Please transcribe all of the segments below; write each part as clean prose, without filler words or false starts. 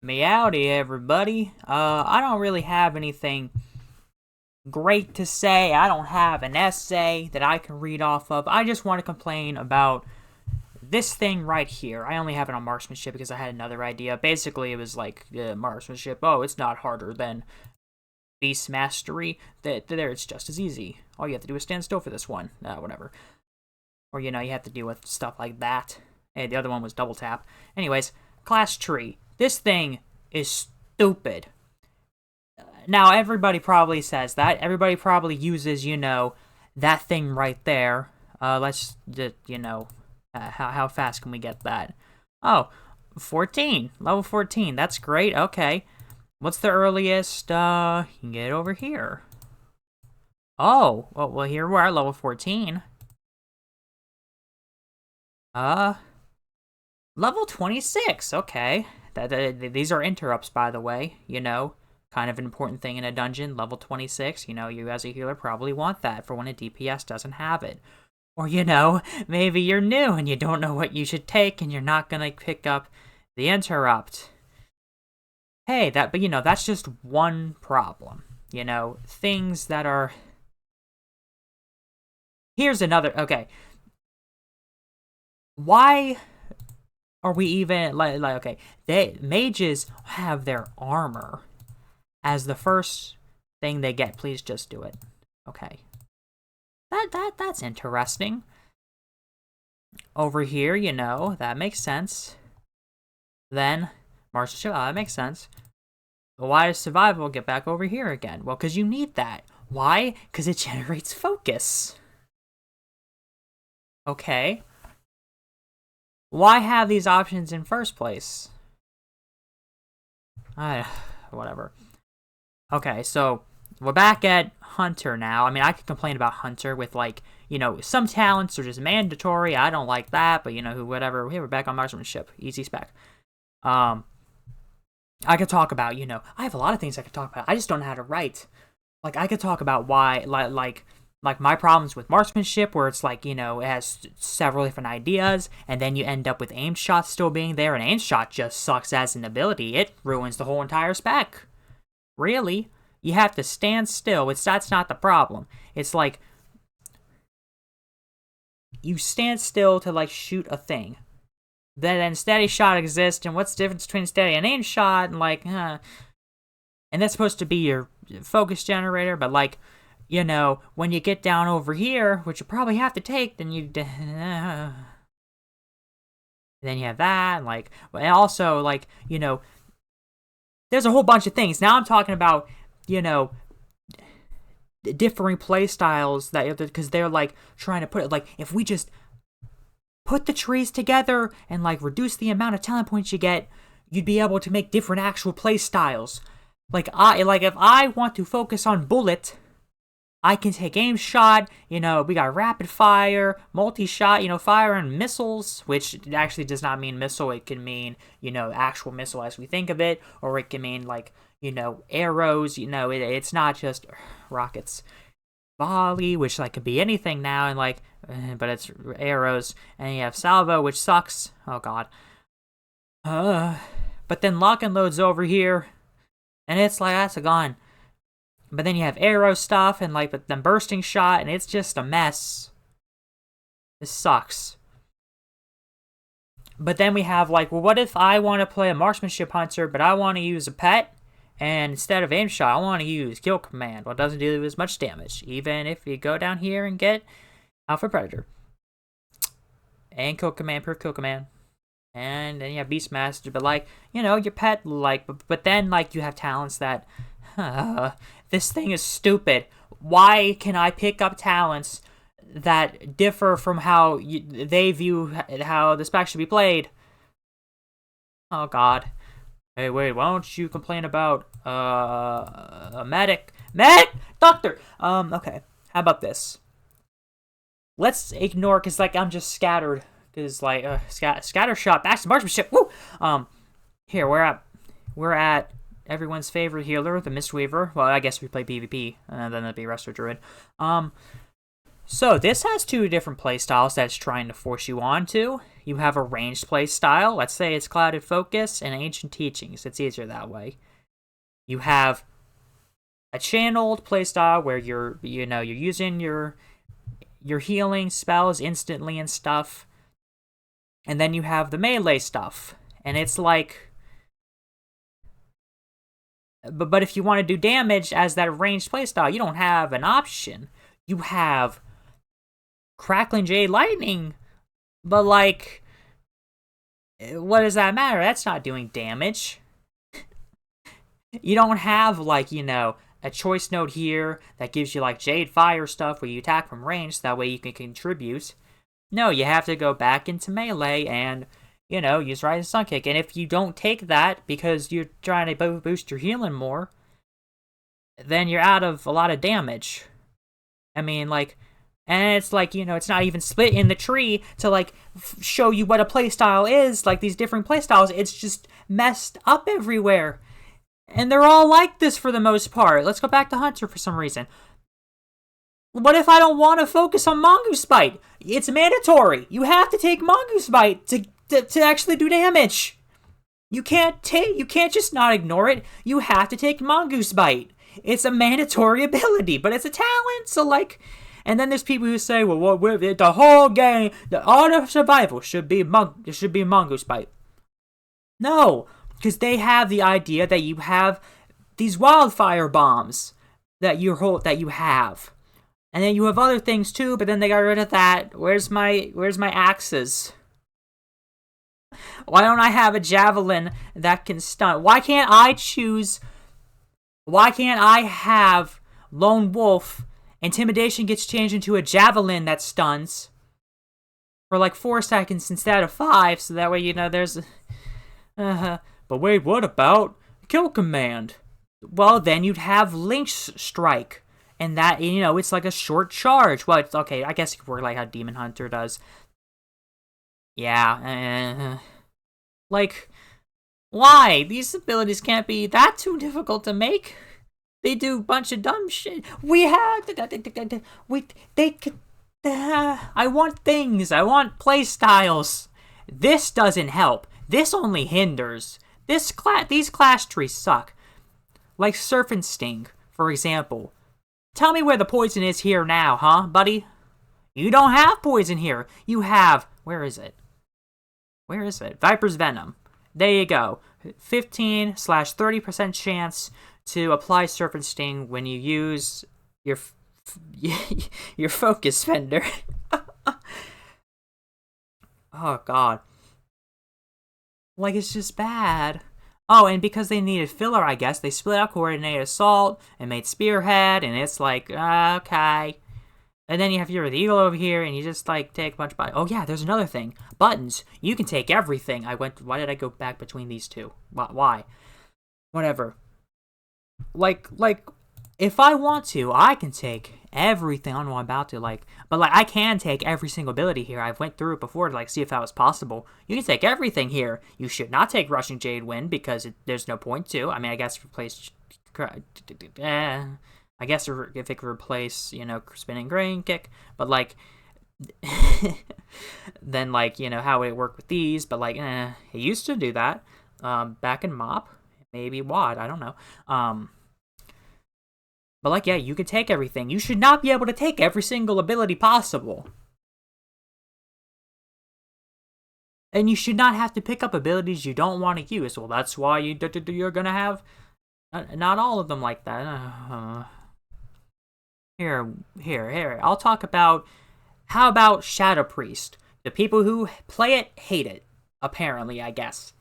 Meowdy, everybody. I don't really have anything great to say. I don't have an essay that I can read off of. I just want to complain about this thing right here. I only have it on marksmanship because I had another idea. Basically, it was like marksmanship. Oh, it's not harder than beast mastery. There, it's just as easy. All you have to do is stand still for this one. Whatever. Or, you have to deal with stuff like that. Hey, the other one was double tap. Anyways, class tree. This thing is stupid. Now, everybody probably says that. Everybody probably uses, that thing right there. Let's just, how fast can we get that? Oh, 14. Level 14. That's great. Okay. What's the earliest, you can get it over here? Oh, well, here we are, level 14. Level 26. Okay. These are interrupts, by the way, kind of an important thing in a dungeon. Level 26, you as a healer probably want that for when a DPS doesn't have it. Or, maybe you're new and you don't know what you should take and you're not gonna pick up the interrupt. Hey, but that's just one problem. Things that are... Here's another... Okay. Why are we even okay? Mages have their armor as the first thing they get. Please just do it. Okay. That's interesting. Over here, that makes sense. Then marksmanship, that makes sense. But why does survival get back over here again? Well, because you need that. Why? Because it generates focus. Okay. Why have these options in first place? Whatever. Okay, so we're back at Hunter now. I mean, I could complain about Hunter with, some talents are just mandatory. I don't like that, but, whatever. Hey, we're back on marksmanship. Easy spec. I could talk about, I have a lot of things I could talk about. I just don't know how to write. I could talk about why, like my problems with marksmanship, where it's it has several different ideas, and then you end up with aim shot still being there, and aim shot just sucks as an ability. It ruins the whole entire spec. Really? You have to stand still. That's not the problem. It's you stand still to shoot a thing. Then steady shot exists, and what's the difference between steady and aim shot? And and that's supposed to be your focus generator, but when you get down over here, which you probably have to take, then then you have that, and also, there's a whole bunch of things. Now I'm talking about, differing playstyles because they're, trying to put it, if we just put the trees together and, reduce the amount of talent points you get, you'd be able to make different actual playstyles. If I want to focus on bullet, I can take aim shot, we got rapid fire, multi-shot, fire and missiles, which actually does not mean missile. It can mean, actual missile as we think of it, or it can mean, arrows, it's not just rockets. Volley, which, could be anything now, and, but it's arrows, and you have salvo, which sucks. Oh, God. But then lock and load's over here, and it's that's a gun. But then you have arrow stuff, and but then bursting shot, and it's just a mess. This sucks. But then we have well, what if I want to play a marksmanship hunter, but I want to use a pet, and instead of aim shot, I want to use kill command. Well, it doesn't do as much damage, even if you go down here and get alpha predator. And kill command, per kill command. And then you have beastmaster, but your pet, but then you have talents that... this thing is stupid. Why can I pick up talents that differ from how they view how the spec should be played? Oh, God. Hey, wait, why don't you complain about, a medic? Medic! Doctor! Okay. How about this? Let's ignore, because, I'm just scattered. Because, scatter shot, back to marksmanship. Woo! Here, we're at everyone's favorite healer, the Mistweaver. Well, I guess we play PvP, and then it'd be Resto Druid. So this has two different playstyles that it's trying to force you onto. You have a ranged playstyle. Let's say it's Clouded Focus and Ancient Teachings. It's easier that way. You have a channeled playstyle where you're using your healing spells instantly and stuff. And then you have the melee stuff. And it's like... But if you want to do damage as that ranged playstyle, you don't have an option. You have Crackling Jade Lightning, but like, what does that matter? That's not doing damage. You don't have like, a choice node here that gives you like Jade Fire stuff where you attack from range, so that way you can contribute. No, you have to go back into melee and, use Rising Sun Kick. And if you don't take that because you're trying to boost your healing more, then you're out of a lot of damage. I mean, like, and it's like, it's not even split in the tree to, like, show you what a playstyle is, like, these different playstyles. It's just messed up everywhere. And they're all like this for the most part. Let's go back to Hunter for some reason. What if I don't want to focus on Mongoose Bite? It's mandatory. You have to take Mongoose Bite to actually do damage. You can't just not ignore it. You have to take Mongoose Bite. It's a mandatory ability, but it's a talent, so like... And then there's people who say, well, the whole game, the art of survival should be Mongoose Bite. No, because they have the idea that you have these wildfire bombs that you have. And then you have other things too, but then they got rid of that. Where's my axes? Why don't I have a javelin that can stun? Why can't I have Lone Wolf? Intimidation gets changed into a javelin that stuns for like 4 seconds instead of 5, so that way, there's... But wait, what about Kill Command? Well, then you'd have Lynx Strike, and that, it's like a short charge. Well, it's okay, I guess it could work like how Demon Hunter does. Yeah, like, why? These abilities can't be that too difficult to make. They do a bunch of dumb shit. I want things. I want playstyles. This doesn't help. This only hinders. These class trees suck. Like Surf and Sting, for example. Tell me where the poison is here now, huh, buddy? You don't have poison here. You have... Where is it? Viper's Venom. There you go. 15/30% chance to apply Surf and Sting when you use your focus fender. Oh god. Like, it's just bad. Oh, and because they needed filler, I guess, they split out Coordinated Assault and made Spearhead, and it's like, okay. And then you have Fury of the Eagle over here, and you just, like, take a bunch of... Oh, yeah, there's another thing. Buttons. You can take everything. Why did I go back between these two? Why? Whatever. Like, if I want to, I can take everything. I don't know what I'm about to, but, I can take every single ability here. I went through it before to, see if that was possible. You can take everything here. You should not take Rushing Jade Wind, because there's no point to. I mean, I guess replace... I guess if it could replace, Spinning Grain Kick, but, then, how would it work with these? But, it used to do that, back in Mop, maybe WAD, I don't know, but, yeah, you could take everything. You should not be able to take every single ability possible. And you should not have to pick up abilities you don't want to use. Well, that's why you're gonna have not all of them like that. Here. I'll talk about... How about Shadow Priest? The people who play it hate it, apparently, I guess.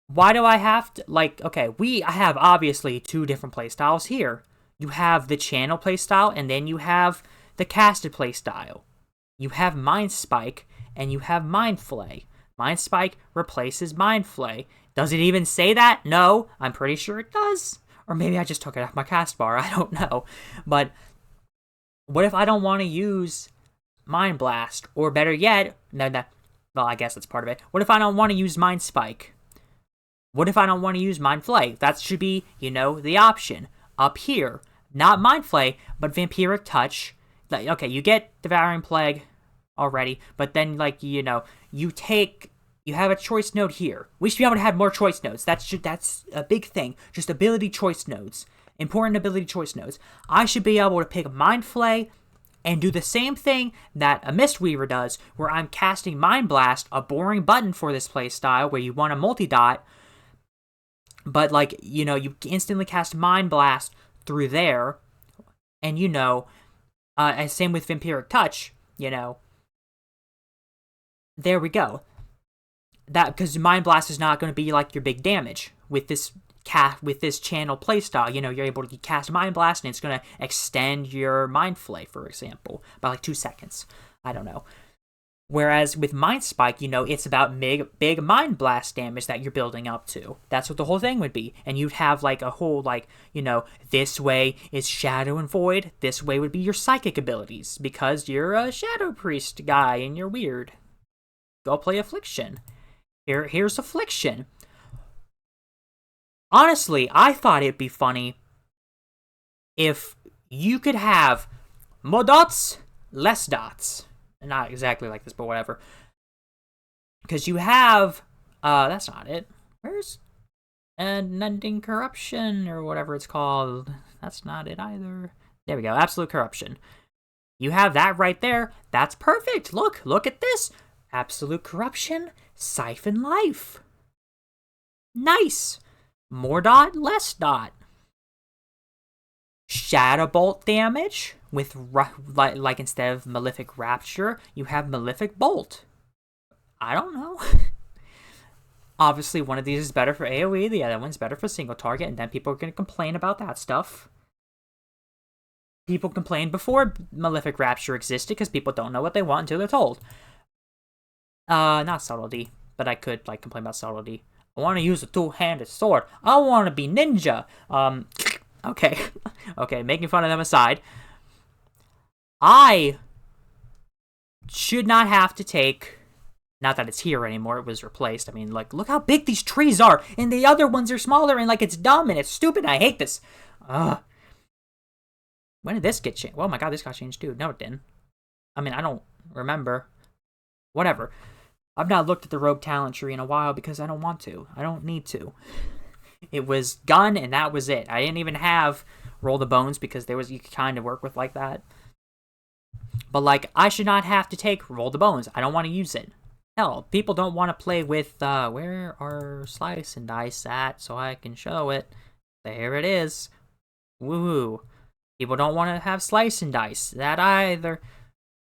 Why do I have to... okay, I have obviously two different playstyles here. You have the channel playstyle, and then you have the casted playstyle. You have Mind Spike, and you have Mind Flay. Mind Spike replaces Mind Flay. Does it even say that? No, I'm pretty sure it does. Or maybe I just took it off my cast bar, I don't know. But what if I don't want to use Mind Blast? Or better yet, well, I guess that's part of it. What if I don't want to use Mind Spike? What if I don't want to use Mind Flay? That should be, the option. Up here. not Mind Flay, but Vampiric Touch. Like, okay, you get Devouring Plague already, but then, like, you know, you have a choice node here. We should be able to have more choice nodes. That's a big thing. Just ability choice nodes. Important ability choice nodes. I should be able to pick Mind Flay and do the same thing that a Mistweaver does, where I'm casting Mind Blast, a boring button for this playstyle, where you want a multi-dot, but, like, you know, you instantly cast Mind Blast through there, and, you know, and same with Vampiric Touch, you know, there we go. That, because Mind Blast is not going to be, like, your big damage with this channel playstyle. You know, you're able to cast Mind Blast, and it's going to extend your Mind Flay, for example, by, like, 2 seconds. I don't know. Whereas with Mind Spike, you know, it's about big Mind Blast damage that you're building up to. That's what the whole thing would be. And you'd have, like, a whole, like, you know, this way is Shadow and Void. This way would be your Psychic abilities, because you're a Shadow Priest guy and you're weird. Go play Affliction. Here's Affliction. Honestly, I thought it'd be funny if you could have more dots, less dots. Not exactly like this, but whatever. Because you have, that's not it. Where's Unending Corruption, or whatever it's called? That's not it either. There we go, Absolute Corruption. You have that right there. That's perfect. Look at this. Absolute Corruption, Siphon Life. Nice. More dot, less dot. Shadow Bolt damage with, like, instead of Malefic Rapture, you have Malefic Bolt. I don't know. Obviously, one of these is better for AoE, the other one's better for single target, and then people are going to complain about that stuff. People complained before Malefic Rapture existed because people don't know what they want until they're told. Not subtlety, but I could, like, complain about subtlety. I want to use a two-handed sword. I want to be ninja. Okay. Okay, making fun of them aside. I should not have to take... Not that it's here anymore, it was replaced. I mean, like, look how big these trees are, and the other ones are smaller, and, like, it's dumb, and it's stupid, and I hate this. When did this get changed? Oh my god, this got changed too. No, it didn't. I mean, I don't remember. Whatever. I've not looked at the rogue talent tree in a while because I don't want to. I don't need to. It was gun, and that was it. I didn't even have roll the bones because you could kind of work with like that. But, like, I should not have to take roll the bones. I don't want to use it. Hell, people don't want to play with, where are slice and dice at so I can show it? There it is. Woohoo. People don't want to have slice and dice. That either.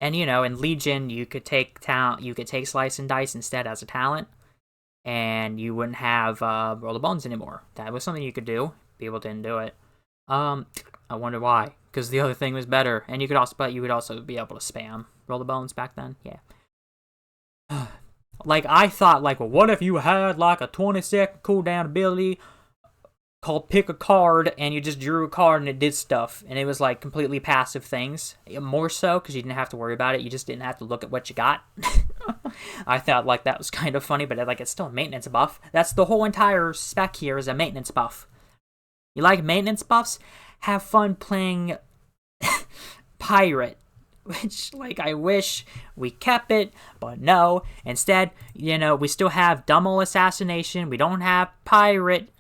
And, you know, in Legion, you could take Slice and Dice instead as a talent, and you wouldn't have Roll the Bones anymore. That was something you could do. People didn't do it. I wonder why. Because the other thing was better, and you would also be able to spam Roll the Bones back then. Yeah. Like, I thought, like, well, what if you had, like, a 20-second cooldown ability called Pick a Card, and you just drew a card and it did stuff, and it was, like, completely passive things. More so, because you didn't have to worry about it. You just didn't have to look at what you got. I thought, like, that was kind of funny, but, like, it's still a maintenance buff. That's the whole entire spec here, is a maintenance buff. You like maintenance buffs? Have fun playing Pirate. Which, like, I wish we kept it, but no. Instead, you know, we still have Dummel Assassination. We don't have Pirate,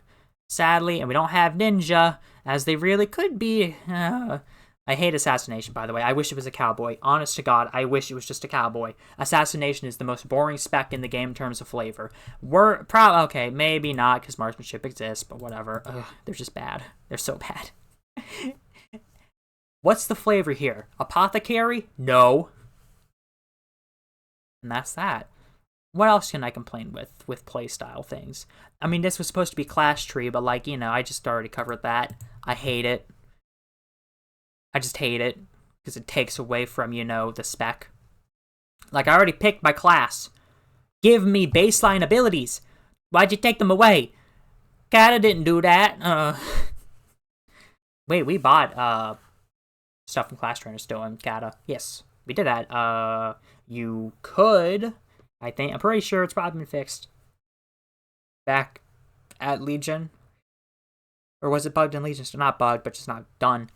sadly, and we don't have Ninja, as they really could be. I hate Assassination, by the way. I wish it was a cowboy. Honest to God, I wish it was just a cowboy. Assassination is the most boring spec in the game in terms of flavor. Okay, maybe not, because marksmanship exists, but whatever. Ugh, they're just bad. They're so bad. What's the flavor here? Apothecary? No. And that's that. What else can I complain with playstyle things? I mean, this was supposed to be Clash Tree, but, like, you know, I just already covered that. I hate it. I just hate it, because it takes away from, you know, the spec. Like, I already picked my class. Give me baseline abilities. Why'd you take them away? Kata didn't do that. Wait, we bought, stuff from Class Trainer still in Kata. Yes, we did that. You could, I'm pretty sure it's probably been fixed. Back at Legion. Or was it bugged in Legion? Still not bugged, but just not done.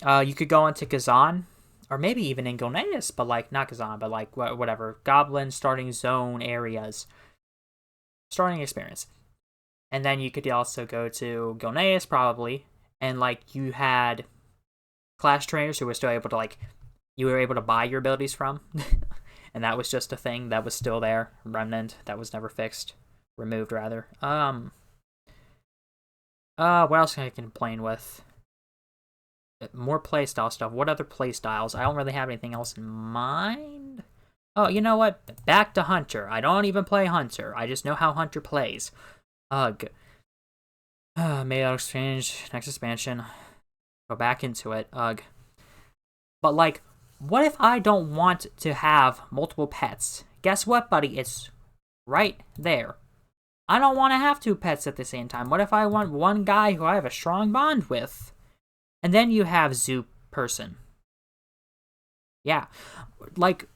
You could go into Kazan, or maybe even in Goneus, but like not Kazan, but like whatever Goblin starting zone areas, starting experience, and then you could also go to Goneus probably, and like you had class trainers who were still able to like you were able to buy your abilities from, and that was just a thing that was still there, remnant that was never fixed, removed rather. What else can I complain with? More playstyle stuff. What other playstyles? I don't really have anything else in mind. Oh, you know what? Back to Hunter. I don't even play Hunter. I just know how Hunter plays. Ugh. Maybe I'll exchange next expansion. Go back into it. Ugh. But like, what if I don't want to have multiple pets? Guess what, buddy? It's right there. I don't want to have two pets at the same time. What if I want one guy who I have a strong bond with? And then you have zoo person. Yeah. Like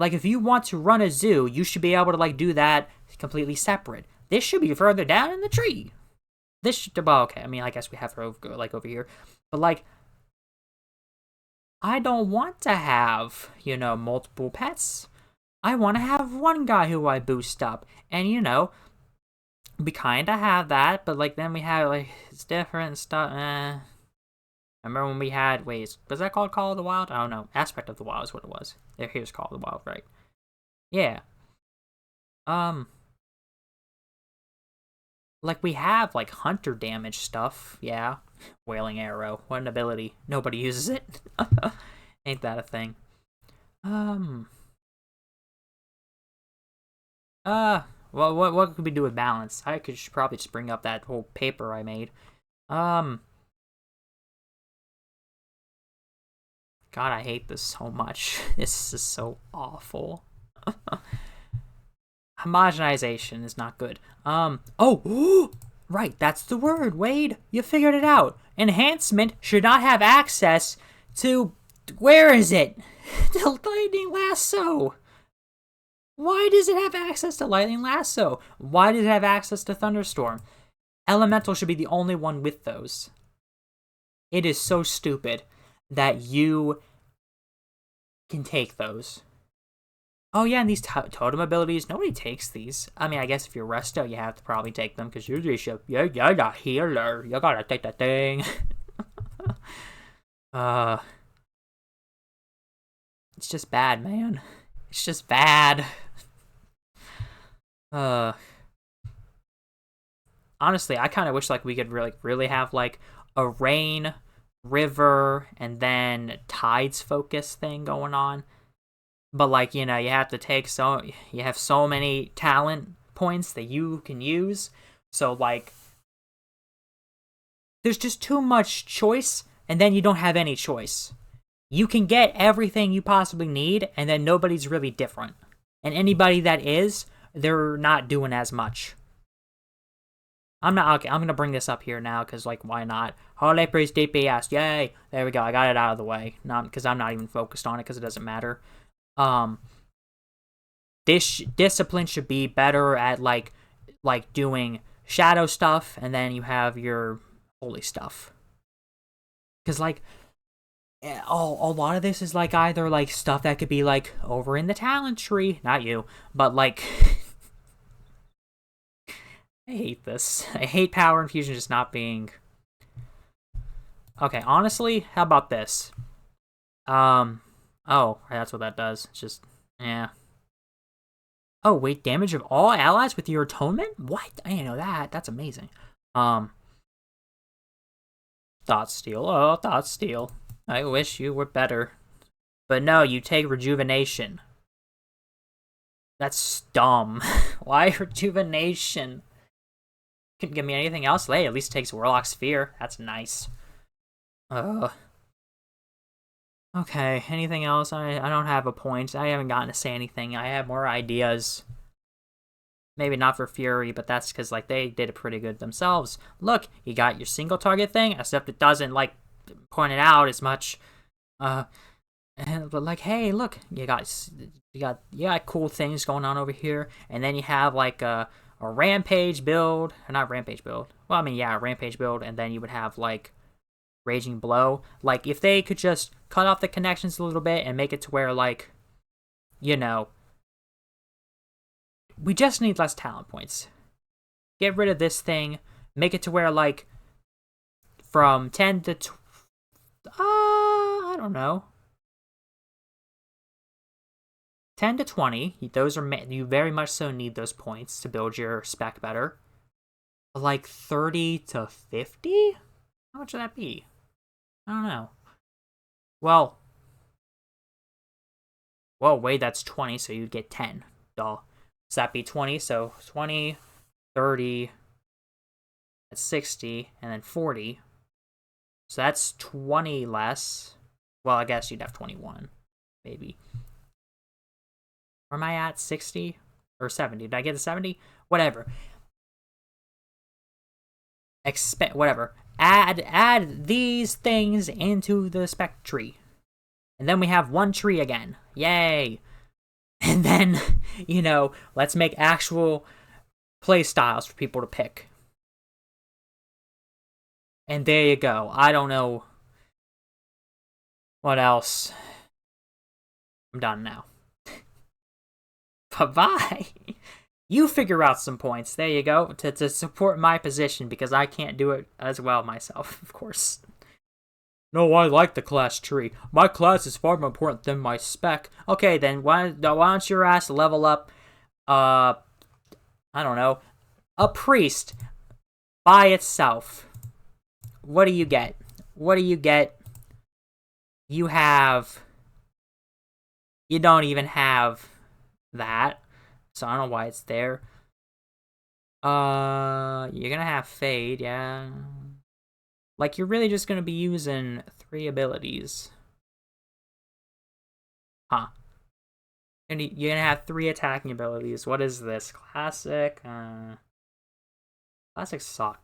if you want to run a zoo, you should be able to like do that completely separate. This should be further down in the tree. This should, well, okay. I mean, I guess we have her like over here. But like, I don't want to have, multiple pets. I want to have one guy who I boost up. And, we kind of have that, but, like, then we have, like, it's different stuff. I remember when we had, wait, was that called Call of the Wild? I don't know. Aspect of the Wild is what it was. Here's Call of the Wild, right? Yeah. Like, we have, like, hunter damage stuff. Yeah. Wailing Arrow. What an ability. Nobody uses it. Ain't that a thing? Well, what could we do with balance? I could probably just bring up that whole paper I made. God, I hate this so much. This is so awful. Homogenization is not good. Oh, right, that's the word, Wade. You figured it out. Enhancement should not have access to, where is it? The lightning lasso. Why does it have access to lightning lasso? Why does it have access to thunderstorm? Elemental should be the only one with those. It is so stupid that you can take those. Oh yeah, and these totem abilities, nobody takes these. I mean, I guess if you're Resto, you have to probably take them, because you're the healer. You gotta take that thing. It's just bad, man. It's just bad. Honestly, I kind of wish, like, we could really have, like, a rain, river, and then tides focus thing going on. But, like, you have to take you have so many talent points that you can use. So, like, there's just too much choice, and then you don't have any choice. You can get everything you possibly need, and then nobody's really different. And anybody that is, they're not doing as much. I'm going to bring this up here now, because, like, why not? Holy Priest DPS, yay! There we go, I got it out of the way. Not because I'm not even focused on it, because it doesn't matter. This discipline should be better at, like doing shadow stuff, and then you have your holy stuff. Because, like, a lot of this is, like, either, like, stuff that could be, like, over in the talent tree. Not you, but, like... I hate this. I hate power infusion just not being... Okay, honestly, how about this? Oh, that's what that does. It's just, yeah. Oh, wait, damage of all allies with your atonement? What? I didn't know that. That's amazing. Thought steal. Oh, thought steal. I wish you were better. But no, you take rejuvenation. That's dumb. Why rejuvenation? Couldn't give me anything else. Hey, at least it takes Warlock Sphere. That's nice. Okay, anything else? I don't have a point. I haven't gotten to say anything. I have more ideas. Maybe not for Fury, but that's because, like, they did it pretty good themselves. Look, you got your single target thing, except it doesn't, like, point it out as much. But, like, hey, look, you got cool things going on over here, and then you have, like, a rampage build, or not rampage build. Well, I mean, yeah, a rampage build, and then you would have, like, Raging Blow. Like, if they could just cut off the connections a little bit and make it to where, like, you know, we just need less talent points. Get rid of this thing. Make it to where, like, from 10 to... I don't know. 10 to 20. Those are... You very much so need those points to build your spec better. Like, 30 to 50? How much would that be? I don't know. Well... Well, wait, that's 20, so you'd get 10. Duh. So that'd be 20, so 20, 30, that's 60, and then 40. So that's 20 less. Well, I guess you'd have 21, maybe. Where am I at? 60? Or 70? Did I get a 70? Whatever. Whatever. Add these things into the spec tree. And then we have one tree again. Yay! And then, you know, let's make actual playstyles for people to pick. And there you go. I don't know what else. I'm done now. Bye-bye. You figure out some points. There you go. To support my position, because I can't do it as well myself, of course. No, I like the class tree. My class is far more important than my spec. Okay, then why don't your ass level up, I don't know, a priest by itself. What do you get? What do you get? You don't even have that. So I don't know why it's there. You're gonna have Fade, yeah. Like, you're really just gonna be using 3 abilities. Huh. And you're gonna have 3 attacking abilities. What is this? Classic? Classic sucked.